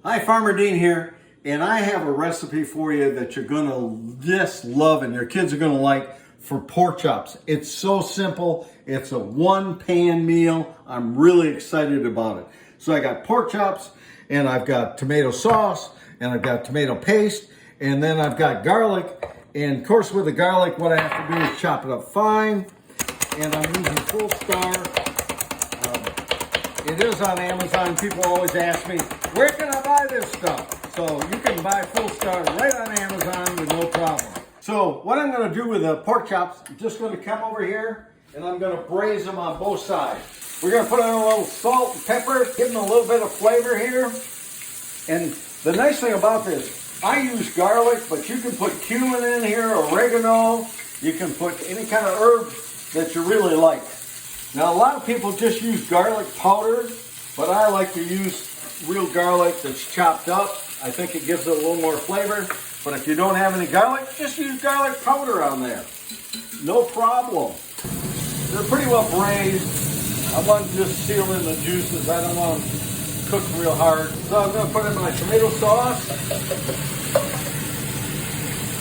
Hi, Farmer Dean here, and I have a recipe for you that you're gonna just love and your kids are gonna like for pork chops. It's so simple. It's a one-pan meal. I'm really excited about it. So I got pork chops, and I've got tomato sauce, and I've got tomato paste, and then I've got garlic. And of course, with the garlic, what I have to do is chop it up fine, and I'm using Full Star. It is on Amazon. People always ask me, where can I buy this stuff? So you can buy Full Star right on Amazon with no problem. So what I'm going to do with the pork chops, I'm just going to come over here and I'm going to braise them on both sides. We're going to put on a little salt and pepper, give them a little bit of flavor here. And the nice thing about this, I use garlic, but you can put cumin in here, oregano. You can put any kind of herb that you really like. Now, a lot of people just use garlic powder, but I like to use real garlic that's chopped up. I think it gives it a little more flavor. But if you don't have any garlic, just use garlic powder on there. No problem. They're pretty well braised. I want to just seal in the juices. I don't want them cooked real hard. So I'm going to put in my tomato sauce.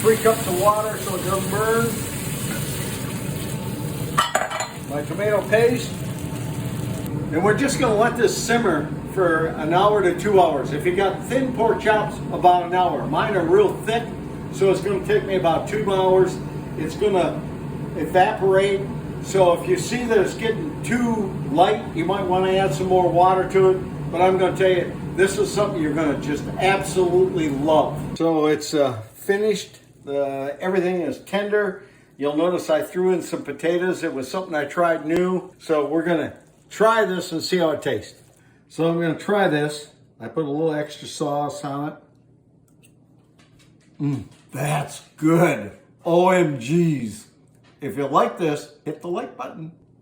3 cups of water so it doesn't burn. My tomato paste, and we're just going to let this simmer for an hour to 2 hours. If you got thin pork chops, about an hour. Mine are real thick, so it's going to take me about 2 hours. It's going to evaporate, so if you see that it's getting too light, you might want to add some more water to it, but I'm going to tell you, this is something you're going to just absolutely love. So it's finished. Everything is tender. You'll notice I threw in some potatoes. It was something I tried new. So we're gonna try this and see how it tastes. So I'm gonna try this. I put a little extra sauce on it. That's good. OMGs. If you like this, hit the like button.